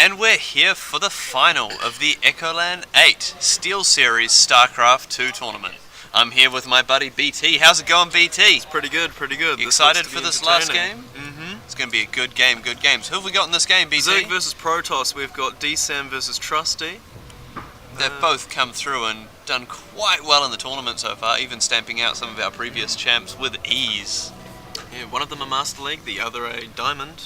And we're here for the final of the EchoLan 8 SteelSeries Starcraft 2 tournament. I'm here with my buddy BT. How's it going, BT? It's pretty good, pretty good. You excited for this last game? Mm-hmm. It's going to be a good game, good game. So who have we got in this game, BT? Zerg versus Protoss. We've got DeeSam versus Trusty. They've both come through and done quite well in the tournament so far, even stamping out some of our previous champs with ease. Yeah, one of them a Master League, the other a Diamond.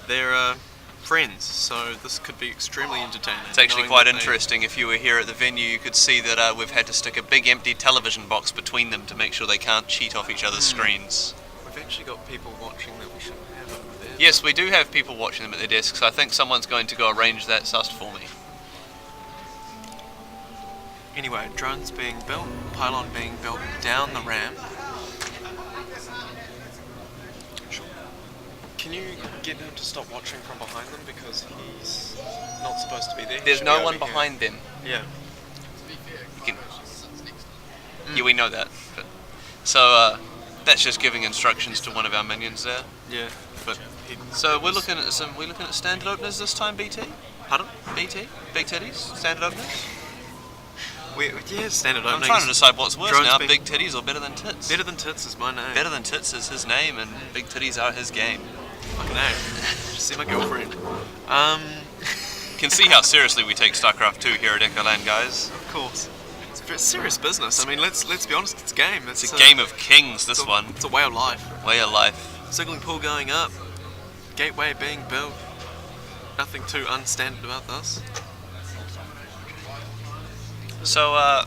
They're friends, so this could be extremely entertaining. It's actually quite interesting. If you were here at the venue, you could see that we've had to stick a big empty television box between them to make sure they can't cheat off each other's screens. We've actually got people watching that we shouldn't have over there. Yes, we do have people watching them at their desks. I think someone's going to go arrange that sussed for me. Anyway, drones being built, pylon being built down the ramp. Can you get him to stop watching from behind them because he's not supposed to be there? There's no one behind them. Yeah. You can... Yeah, we know that. But... So that's just giving instructions to one of our minions there. Yeah, but so we're looking at standard openers this time, BT. Pardon? BT, big titties, standard openers. Yeah, standard openings. I'm trying to decide what's worse Drones now, big titties or better than tits. Better than tits is my name. Better than tits is his name, and big titties are his game. Fucking A. Just see my girlfriend. Can see how seriously we take Starcraft 2 here at EchoLan, guys. Of course. It's a very serious business. I mean, let's be honest, it's a game. It's a game of kings, this one. It's a way of life. Way of life. Signaling pool going up. Gateway being built. Nothing too unstandard about this. So,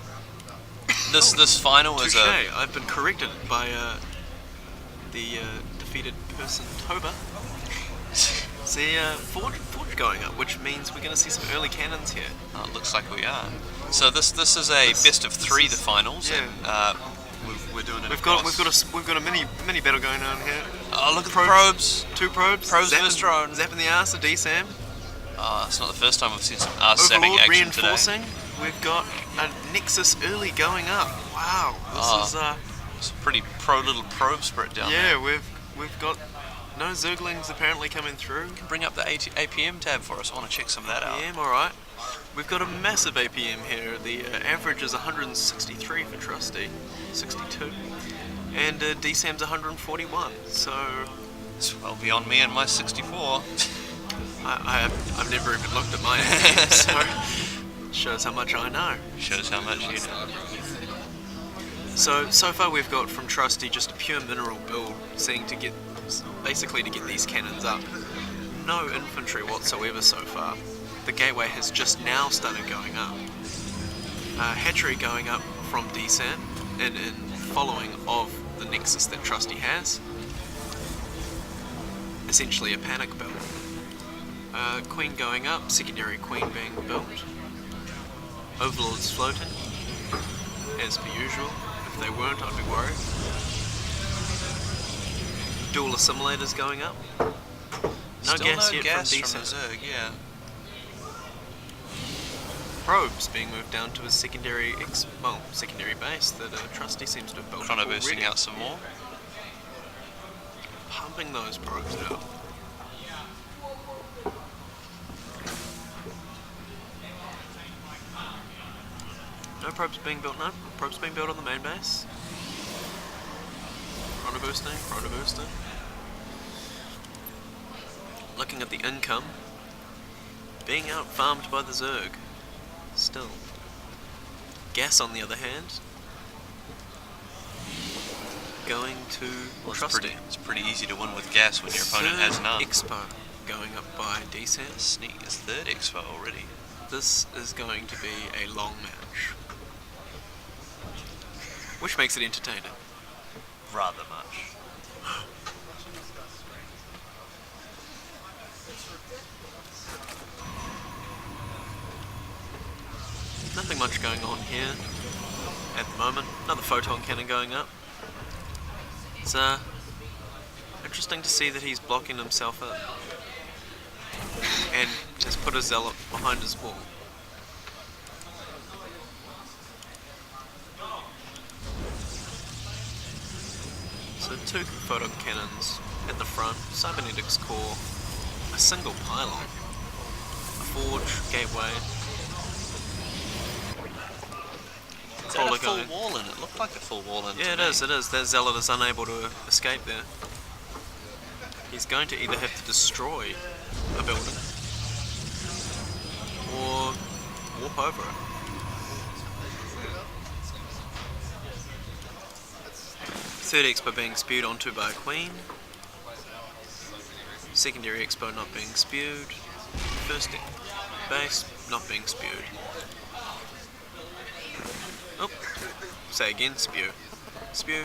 this final is a... I've been corrected by the defeated person Toba. See, Forge going up, which means we're going to see some early cannons here. Oh, it looks like we are. So this is a best of three, the finals, yeah. And we're doing it. We've got a mini battle going on here. Oh, look at the probes. Two probes. Probes versus drones. Zapping the arse of DeeSam. Oh, it's not the first time we've seen some arse zapping Overlord action reinforcing. today. We've got a Nexus early going up. Wow, this is it's a pretty pro little probe spread down there. Yeah, we've got no Zerglings apparently coming through. You can bring up the APM tab for us. I want to check some of that out. APM, alright. We've got a massive APM here. The average is 163 for Trusty, 62. And DeeSam's 141, so... It's well beyond me and my 64. I've never even looked at my APM, so... Shows how much I know. Shows how much you know. So far we've got from Trusty just a pure mineral build, basically to get these cannons up. No infantry whatsoever so far. The gateway has just now started going up. Hatchery going up from DeeSam in following of the Nexus that Trusty has. Essentially a panic build. Queen going up, secondary queen being built. Overlords floating, as per usual. If they weren't, I'd be worried. Dual assimilators going up. No gas yet from DeeSam. Zerg, yeah. Probes being moved down to a secondary base that Trusty seems to have built Trying to already. boosting out some more. Pumping those probes now. No probes being built, no. Probes being built on the main base. Chrono boosting. Looking at the income. Being out farmed by the Zerg. Still. Gas on the other hand. Going to Trusty. It's pretty easy to win with gas when your opponent has none. Expo going up by DeeSam. Sneak is third Expo already. This is going to be a long match. Which makes it entertaining. Rather much. Nothing much going on here at the moment. Another photon cannon going up. It's interesting to see that he's blocking himself up and has put a zealot behind his wall. So two photon cannons at the front, cybernetics core, a single pylon. forge, gateway. Is that a Crawler full going. wall in it? Looked like a full wall in it. Yeah, to it me. is. It is. That zealot is unable to escape there. He's going to either have to destroy a building or warp over it. Third expo being spewed onto by a queen. Secondary expo not being spewed. First base not being spewed. Oh, say again, spew. Spew.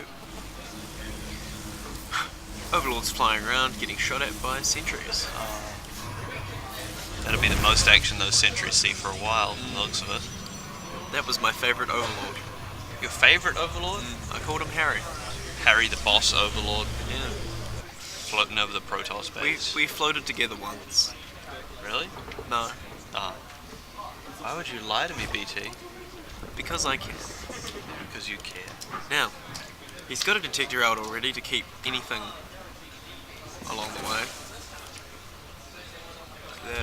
Overlord's flying around, getting shot at by sentries. That'll be the most action those sentries see for a while, from the looks of it. That was my favourite Overlord. Your favourite Overlord? I called him Harry. Harry, the boss Overlord, Yeah. floating over the Protoss base. We floated together once. Really? No, Ah. Why would you lie to me, BT? because I can. Because you care. Now, he's got a detector out already to keep anything along the way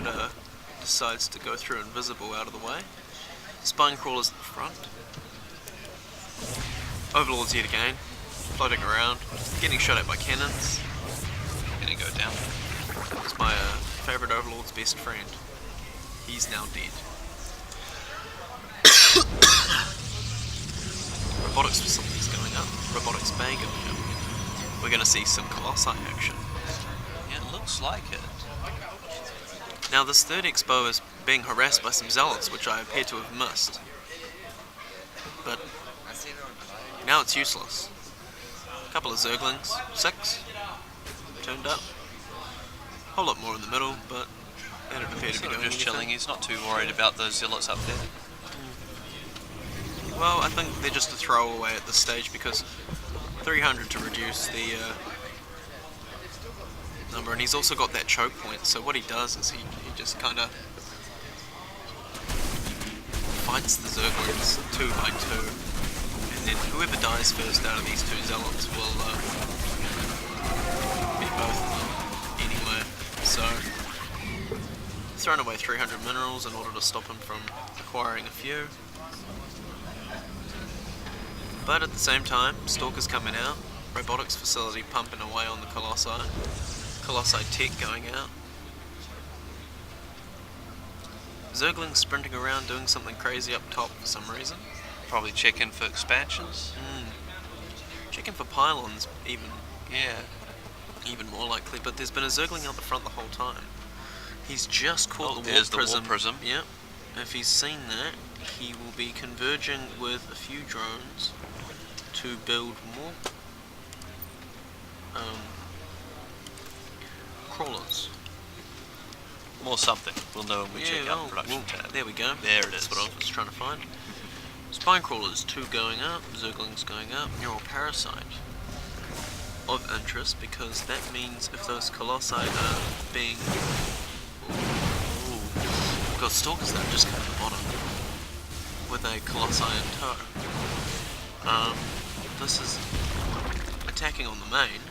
that decides to go through invisible out of the way. Spine crawlers at the front. Overlord's yet again, floating around, getting shot at by cannons. Gonna go down. It's my favourite Overlord's best friend. He's now dead. Robotics facilities going up. Robotics bay going up. We're going to see some Colossi action. Yeah, it looks like it. Now this third expo is being harassed by some zealots, which I appear to have missed. But now it's useless. A couple of Zerglings, 6, turned up. A whole lot more in the middle, but they don't appear to be Sort of doing just anything. chilling. He's not too worried about those zealots up there. Well, I think they're just a throwaway at this stage because 300 to reduce the number, and he's also got that choke point, so what he does is he just kind of fights the Zerglings 2 by 2, and then whoever dies first out of these two zealots will be both of them anyway. So, thrown away 300 minerals in order to stop him from acquiring a few. But at the same time, Stalker's coming out, robotics facility pumping away on the Colossi, Colossi tech going out. Zerglings sprinting around doing something crazy up top for some reason. Probably checking for expansions. Checking for pylons even more likely, but there's been a Zergling out the front the whole time. He's just caught the there's warp the warp prism. Yep. If he's seen that, he will be converging with a few drones to build more crawlers. More something. We'll know when we check out the production well, tab. there we go. There it That's is. what I was trying to find. Spine crawlers 2 going up, Zerglings going up, neural parasite of interest because that means if those colossi are being we've got stalkers that have just come to the bottom with a colossi in tow. This is attacking on the main.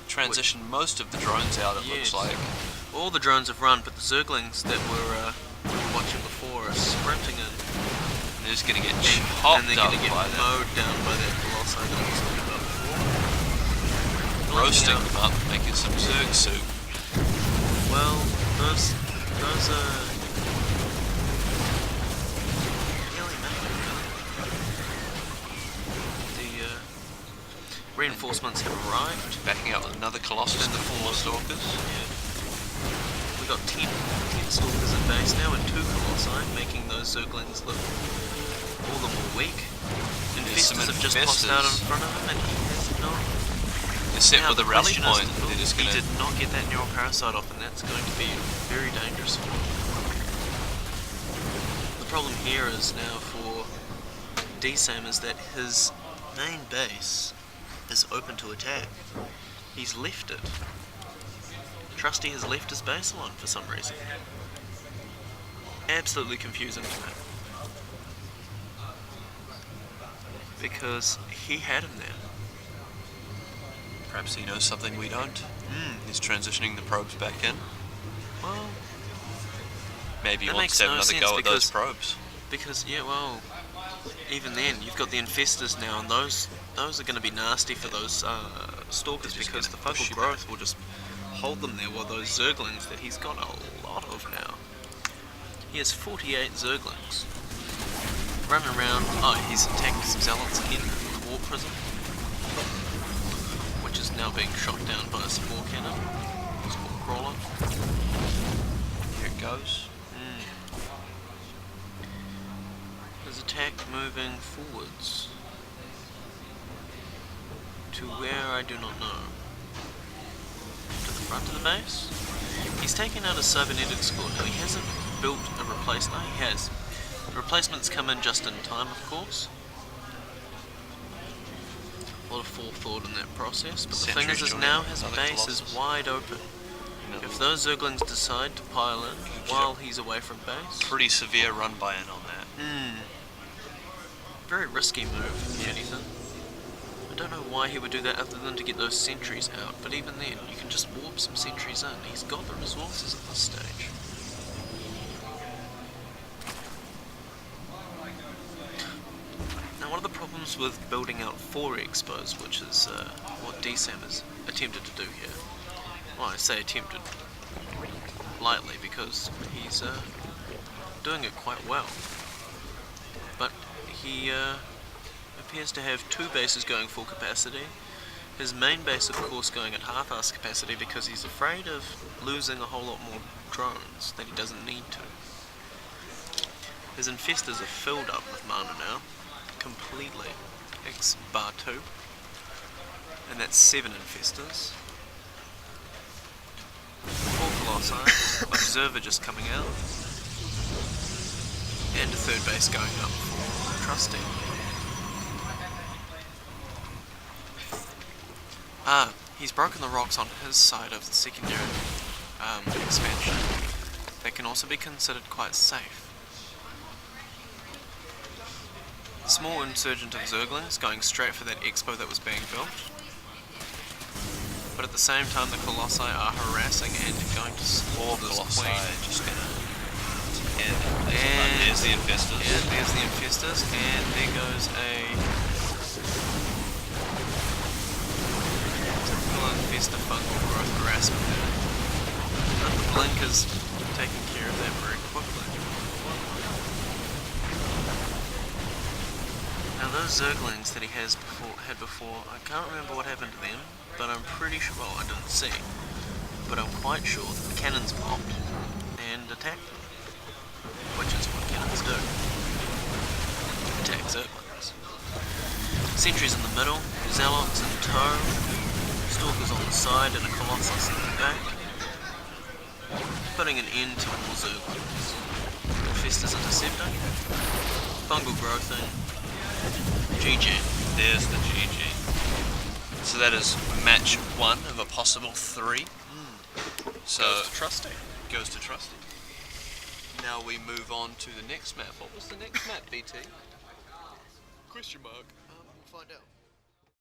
Transition most of the drones out, it Yes. looks like. All the drones have run, but the Zerglings that were watching before are sprinting in. And they're just gonna get And chopped they're up going to get by that. mowed down by that colossi that I was talking about before. Roasting Looking them up, making some Zerg soup. Well, those are really making the reinforcements have arrived. Backing up with another Colossus and the 4 Stalkers. Yeah. We got 10 stalkers at base now and 2 colossi, making those Zerglings look all the more weak. Infestors have just tossed out in front of him, and he has not. They're set Now, with a the rally question is, point. They're just he gonna. did not get that neural parasite off, and that's going to be very dangerous for him. The problem here is now for DeeSam is that his main base is open to attack. He's left it. Trusty has left his base alone for some reason. Absolutely confusing to me. Because he had him there. Perhaps he knows something we don't. He's transitioning the probes back in. Well, Maybe you That want makes to have no another sense go at those because- probes. Because, yeah, well, even then, you've got the infestors now, and those are going to be nasty for those stalkers, They're just because the gonna push fungal you growth will just hold them there, while those zerglings that he's got a lot of now. He has 48 zerglings running around. Oh, he's attacked some zealots again in the warp prison, which is now being shot down by a spore cannon, spore crawler. Here it goes. His attack moving forwards to where I do not know. To the front of the base. He's taken out a cybernetic score. Now he hasn't built a replacement. He has. The replacements come in just in time, of course. A lot of forethought in that process. But the thing Sentries is joining now his other base is Colossus. wide open. No. If those zerglings decide to pile in while he's away from base, Pretty severe run by in on that. very risky move, if anything. I don't know why he would do that other than to get those sentries out, but even then, you can just warp some sentries in. He's got the resources at this stage. Now, one of the problems with building out 4 expos, which is what DeeSam has attempted to do here, well, I say attempted lightly because he's doing it quite well, but he appears to have 2 bases going full capacity. His main base, of course, going at half-ass capacity because he's afraid of losing a whole lot more drones that he doesn't need to. His infestors are filled up with mana now, completely. X bar 2. And that's 7 infestors. 4 colossi, observer just coming out, and a 3rd base going up for Trusty. He's broken the rocks on his side of the secondary expansion. They can also be considered quite safe. Small insurgent of zerglings going straight for that expo that was being built. But at the same time, the colossi are harassing and going to spawn this Colossi queen. just gonna. And there's the infestors. Yeah, there's the infestors, and there goes a typical infestor fungal growth harassment there. But the blink is taking care of that very quickly. Now those zerglings that he had before, I can't remember what happened to them, but I'm pretty sure, well, I didn't see, but I'm quite sure that the cannons popped and attacked them, which is what cannons do. Attack zerglings. Sentries in the middle, zealots in tow, stalkers on the side and a colossus in the back, putting an end to more zerglings. Infestors intercepting, fungal growthing, GG. There's the GG. So that is match 1 of a possible 3. So Goes to Trusty. Goes to Trusty. Now we move on to the next map. What was the next map, BT? Question mark. We'll find out.